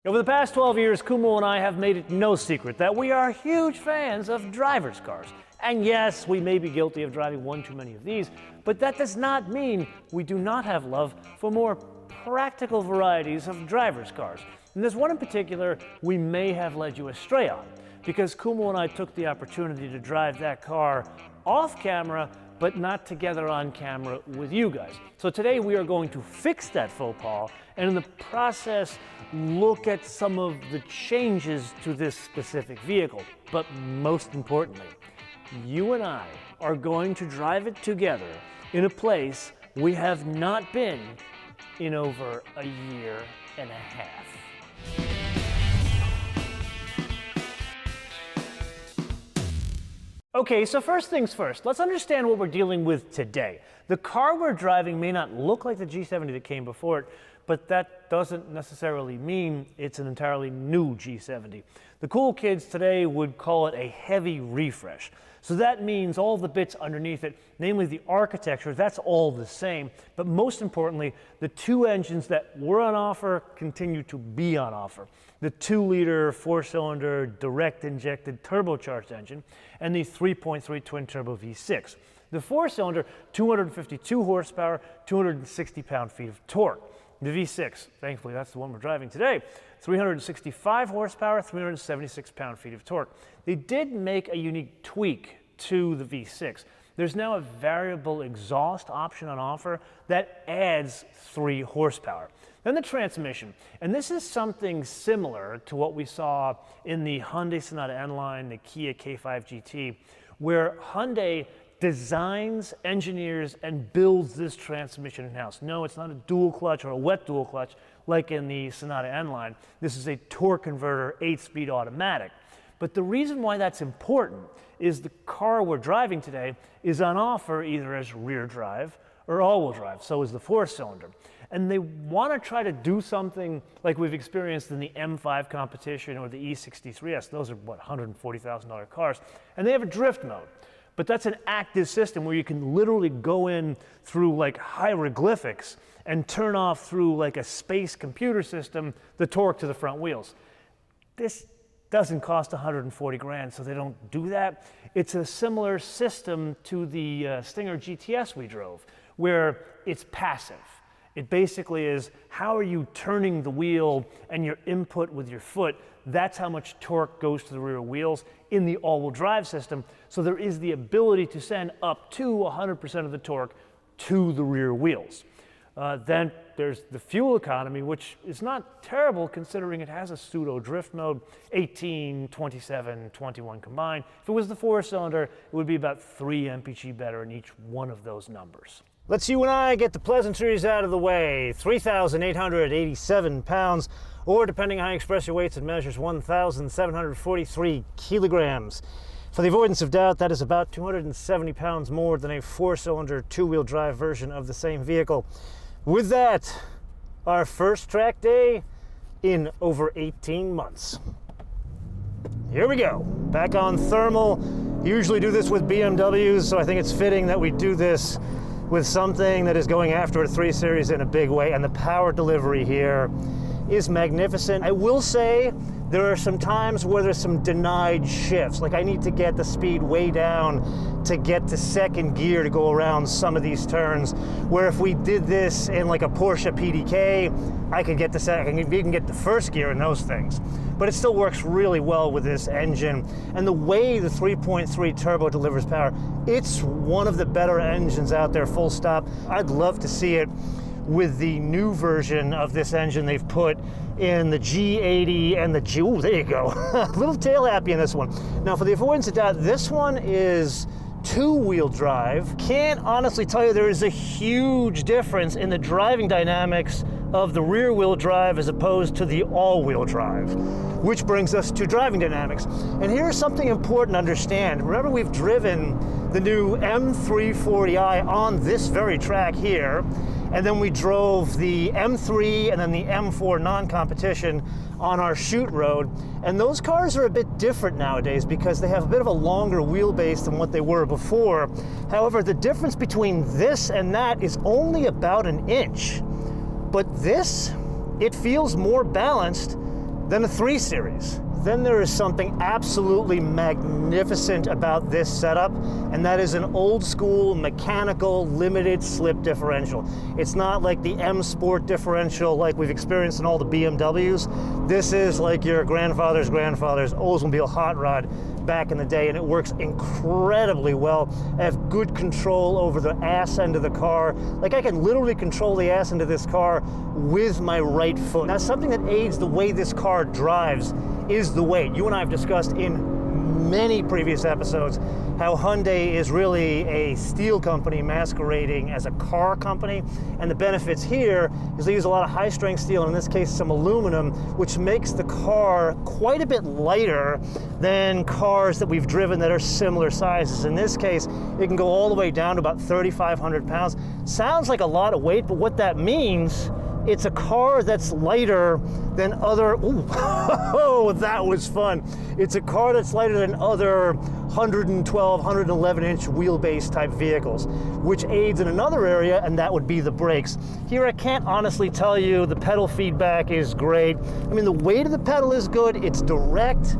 Over the past 12 years, Kumo and I have made it no secret that we are huge fans of driver's cars. And yes, we may be guilty of driving one too many of these, but that does not mean we do not have love for more practical varieties of driver's cars. And there's one in particular we may have led you astray on, because Kumo and I took the opportunity to drive that car off camera, but not together on camera with you guys. So today we are going to fix that faux pas, and in the process, look at some of the changes to this specific vehicle. But most importantly, you and I are going to drive it together in a place we have not been in over a year and a half. Okay, so first things first, let's understand what we're dealing with today. The car we're driving may not look like the G70 that came before it, but that doesn't necessarily mean it's an entirely new G70. The cool kids today would call it a heavy refresh. So that means all the bits underneath it, namely the architecture, that's all the same. But most importantly, the two engines that were on offer continue to be on offer. The 2-liter, 4-cylinder, direct injected turbocharged engine, and the 3.3 twin-turbo V6. The 4-cylinder, 252 horsepower, 260 pound-feet of torque. The V6, thankfully that's the one we're driving today, 365 horsepower, 376 pound-feet of torque. They did make a unique tweak to the V6. There's now a variable exhaust option on offer that adds 3 horsepower. Then the transmission, and this is something similar to what we saw in the Hyundai Sonata N-Line, the Kia K5 GT, where Hyundai designs, engineers, and builds this transmission in-house. No, it's not a dual clutch or a wet dual clutch like in the Sonata N-Line. This is a torque converter, 8-speed automatic. But the reason why that's important is the car we're driving today is on offer either as rear drive or all-wheel drive. So is the 4-cylinder. And they want to try to do something like we've experienced in the M5 competition or the E63S. Those are, what, $140,000 cars. And they have a drift mode. But that's an active system where you can literally go in through like hieroglyphics and turn off through like a space computer system the torque to the front wheels. This doesn't cost 140 grand, so they don't do that. It's a similar system to the Stinger GTS we drove, where it's passive. It basically is, how are you turning the wheel and your input with your foot? That's how much torque goes to the rear wheels in the all-wheel drive system. So there is the ability to send up to 100% of the torque to the rear wheels. Then there's the fuel economy, which is not terrible considering it has a pseudo drift mode, 18, 27, 21 combined. If it was the 4-cylinder, it would be about 3 mpg better in each one of those numbers. Let's you and I get the pleasantries out of the way. 3,887 pounds, or depending on how you express your weights, it measures 1,743 kilograms. For the avoidance of doubt, that is about 270 pounds more than a 4-cylinder, 2-wheel drive version of the same vehicle. With that, our first track day in over 18 months. Here we go, back on thermal. Usually do this with BMWs, so I think it's fitting that we do this with something that is going after a 3 Series in a big way, and the power delivery here is magnificent. I will say there are some times where there's some denied shifts, like I need to get the speed way down to get to second gear to go around some of these turns, where if we did this in like a Porsche PDK, I could get to second, even get the first gear in those things. But it still works really well with this engine. And the way the 3.3 turbo delivers power, it's one of the better engines out there, full stop. I'd love to see it with the new version of this engine they've put in the G80 and the G, ooh, there you go. A little tail happy in this one. Now for the avoidance of doubt, this one is 2-wheel drive. Can't honestly tell you there is a huge difference in the driving dynamics of the rear-wheel drive as opposed to the all-wheel drive, which brings us to driving dynamics. And here's something important to understand. Remember, we've driven the new M340i on this very track here, and then we drove the M3 and then the M4 non-competition on our shoot road. And those cars are a bit different nowadays because they have a bit of a longer wheelbase than what they were before. However, the difference between this and that is only about 1 inch. But this, it feels more balanced Then a 3 Series. Then there is something absolutely magnificent about this setup, and that is an old school mechanical limited slip differential. It's not like the M Sport differential like we've experienced in all the BMWs. This is like your grandfather's Oldsmobile hot rod back in the day, and it works incredibly well. I have good control over the ass end of the car. Like, I can literally control the ass end of this car with my right foot. Now, something that aids the way this car drives is the weight. You and I have discussed in many previous episodes how Hyundai is really a steel company masquerading as a car company, and the benefits here is they use a lot of high-strength steel, and in this case some aluminum, which makes the car quite a bit lighter than cars that we've driven that are similar sizes. In this case, it can go all the way down to about 3,500 pounds. Sounds like a lot of weight, but what that means, it's a car that's lighter than other, oh, that was fun. It's a car that's lighter than other 112, 111 inch wheelbase type vehicles, which aids in another area, and that would be the brakes. Here, I can't honestly tell you the pedal feedback is great. I mean, the weight of the pedal is good, it's direct,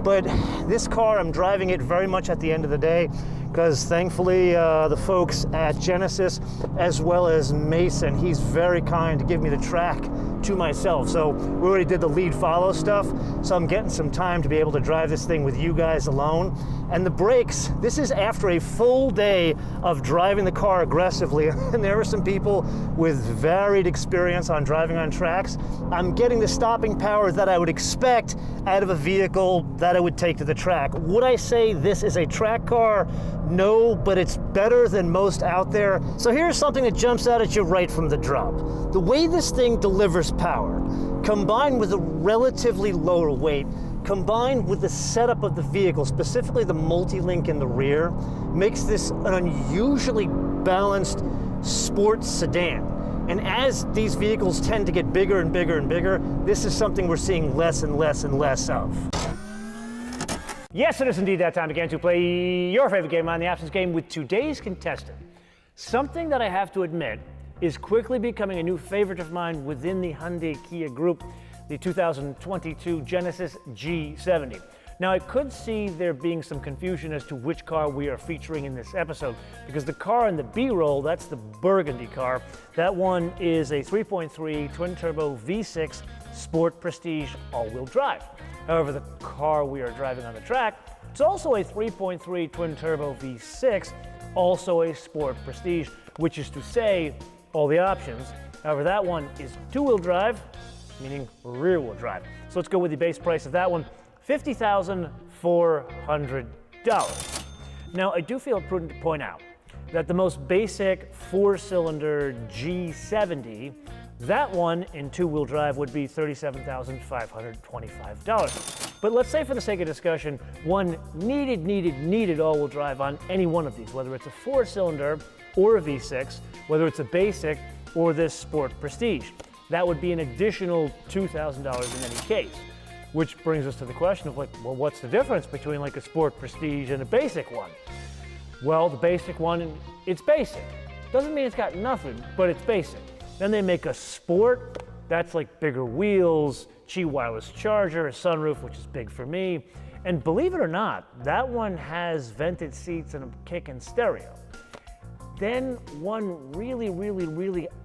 but this car, I'm driving it very much at the end of the day, because thankfully the folks at Genesis, as well as Mason, he's very kind to give me the track to myself. So we already did the lead follow stuff, so I'm getting some time to be able to drive this thing with you guys alone. And the brakes, this is after a full day of driving the car aggressively, and there are some people with varied experience on driving on tracks. I'm getting the stopping power that I would expect out of a vehicle that I would take to the track. Would I say this is a track car? No, but it's better than most out there. So here's something that jumps out at you right from the drop. The way this thing delivers power, combined with a relatively lower weight, combined with the setup of the vehicle, specifically the multi-link in the rear, makes this an unusually balanced sports sedan. And as these vehicles tend to get bigger and bigger and bigger, this is something we're seeing less and less and less of. Yes, it is indeed that time again to play your favorite game on the Absence Game with today's contestant. Something that I have to admit is quickly becoming a new favorite of mine within the Hyundai Kia group, the 2022 Genesis G70. Now, I could see there being some confusion as to which car we are featuring in this episode, because the car in the B-roll, that's the Burgundy car. That one is a 3.3 twin-turbo V6 Sport Prestige all-wheel drive. However, the car we are driving on the track, it's also a 3.3 twin-turbo V6, also a Sport Prestige, which is to say, all the options. However, that one is two-wheel drive, meaning rear-wheel drive. So let's go with the base price of that one, $50,400. Now, I do feel prudent to point out that the most basic four-cylinder G70, that one in two-wheel drive would be $37,525. But let's say for the sake of discussion, one needed all-wheel drive on any one of these, whether it's a four-cylinder or a V6, whether it's a basic or this Sport Prestige. That would be an additional $2,000 in any case, which brings us to the question of like, well, what's the difference between like a Sport Prestige and a basic one? Well, the basic one, it's basic. Doesn't mean it's got nothing, but it's basic. Then they make a Sport, that's like bigger wheels, Qi wireless charger, a sunroof, which is big for me. And believe it or not, that one has vented seats and a kick and stereo. Then one really,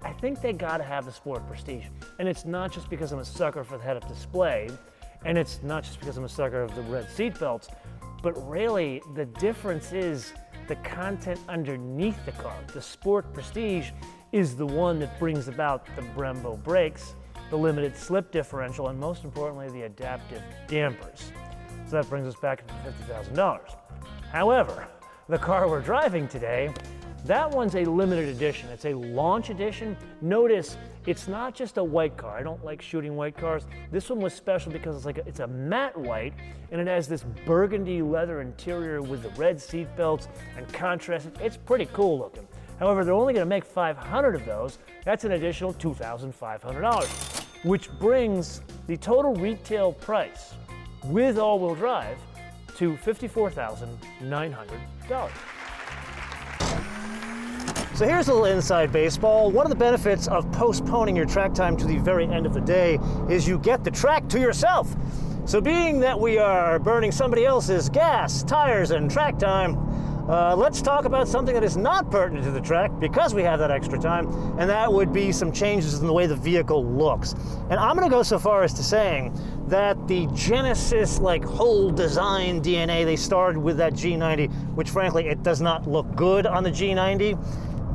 I think they gotta have the Sport Prestige. And it's not just because I'm a sucker for the head-up display, and it's not just because I'm a sucker of the red seat belts, but really the difference is the content underneath the car. The Sport Prestige is the one that brings about the Brembo brakes, the limited slip differential, and most importantly, the adaptive dampers. So that brings us back to $50,000. However, the car we're driving today, that one's a limited edition. It's a launch edition. Notice it's not just a white car. I don't like shooting white cars. This one was special because it's a matte white, and it has this burgundy leather interior with the red seat belts and contrast. It's pretty cool looking. However, they're only going to make 500 of those. That's an additional $2,500, which brings the total retail price with all-wheel drive to $54,900. So here's a little inside baseball. One of the benefits of postponing your track time to the very end of the day is you get the track to yourself. So being that we are burning somebody else's gas, tires, and track time, let's talk about something that is not pertinent to the track because we have that extra time, and that would be some changes in the way the vehicle looks. And I'm going to go so far as to saying that the Genesis whole design DNA, they started with that G90, which frankly it does not look good on the G90.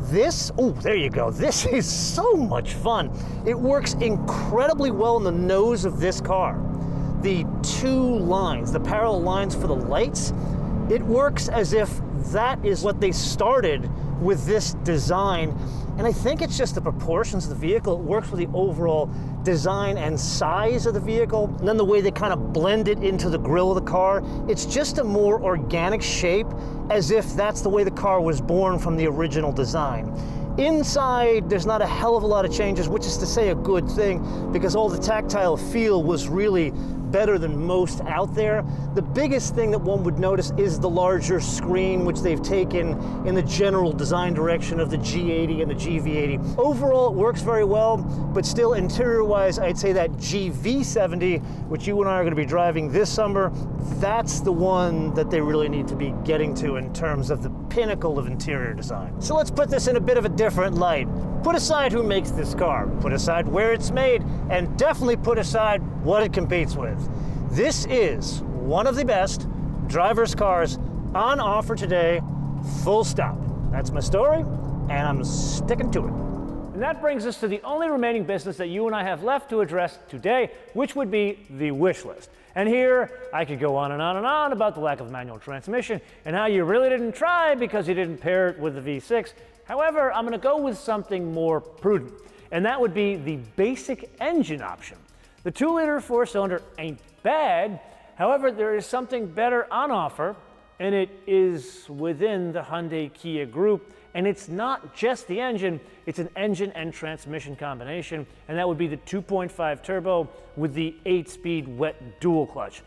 There you go. This is so much fun. It works incredibly well in the nose of this car. The two lines, the parallel lines for the lights, it works as if that is what they started with this design. And I think it's just the proportions of the vehicle. It works with the overall design and size of the vehicle, and then the way they kind of blend it into the grille of the car. It's just a more organic shape, as if that's the way the car was born from the original design. Inside, there's not a hell of a lot of changes, which is to say a good thing, because all the tactile feel was really better than most out there. The biggest thing that one would notice is the larger screen, which they've taken in the general design direction of the G80 and the GV80. Overall, it works very well, but still interior-wise, I'd say that GV70, which you and I are going to be driving this summer, that's the one that they really need to be getting to in terms of the pinnacle of interior design. So let's put this in a bit of a different light. Put aside who makes this car, put aside where it's made, and definitely put aside what it competes with. This is one of the best driver's cars on offer today, full stop. That's my story, and I'm sticking to it. And that brings us to the only remaining business that you and I have left to address today, which would be the wish list. And here, I could go on and on and on about the lack of manual transmission and how you really didn't try because you didn't pair it with the V6. However, I'm going to go with something more prudent, and that would be the basic engine option. The 2-liter 4-cylinder ain't bad. However, there is something better on offer, and it is within the Hyundai Kia group. And it's not just the engine, it's an engine and transmission combination, and that would be the 2.5 turbo with the 8-speed wet dual clutch.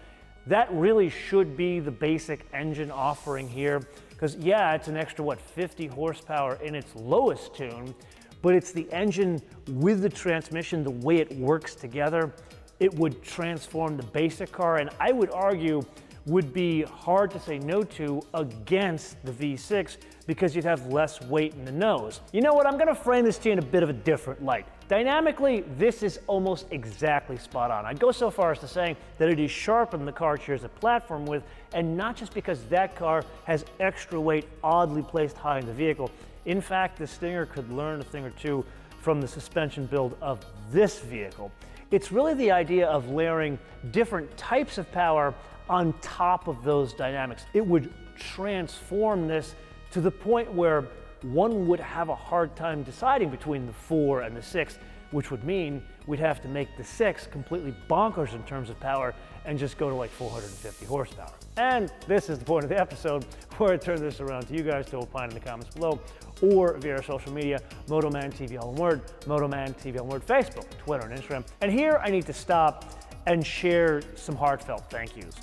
That really should be the basic engine offering here, because yeah, it's an extra, 50 horsepower in its lowest tune, but it's the engine with the transmission, the way it works together. It would transform the basic car, and I would argue would be hard to say no to against the V6 because you'd have less weight in the nose. You know what, I'm gonna frame this to you in a bit of a different light. Dynamically, this is almost exactly spot on. I'd go so far as to saying that it is sharper than the car it shares a platform with, and not just because that car has extra weight oddly placed high in the vehicle. In fact, the Stinger could learn a thing or two from the suspension build of this vehicle. It's really the idea of layering different types of power on top of those dynamics. It would transform this to the point where one would have a hard time deciding between the 4 and the 6, which would mean we'd have to make the 6 completely bonkers in terms of power and just go to 450 horsepower. And this is the point of the episode where I turn this around to you guys to opine in the comments below or via our social media, Motoman TV all one word, Motoman TV all one word, Facebook, Twitter, and Instagram. And here I need to stop and share some heartfelt thank yous.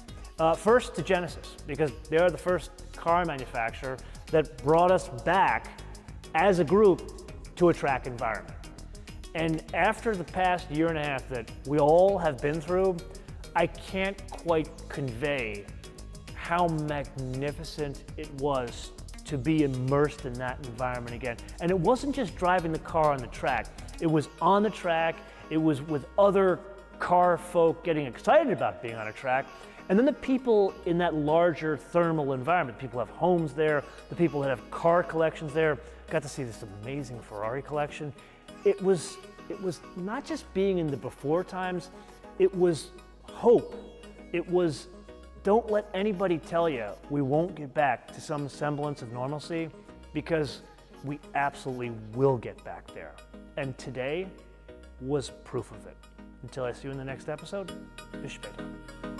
First to Genesis, because they're the first car manufacturer that brought us back as a group to a track environment. And after the past year and a half that we all have been through, I can't quite convey how magnificent it was to be immersed in that environment again. And it wasn't just driving the car on the track. It was on the track, it was with other car folk getting excited about being on a track, and then the people in that larger thermal environment. People have homes there, the people that have car collections there, got to see this amazing Ferrari collection. It was not just being in the before times, it was hope. It was, don't let anybody tell you we won't get back to some semblance of normalcy, because we absolutely will get back there. And today was proof of it. Until I see you in the next episode, bis später.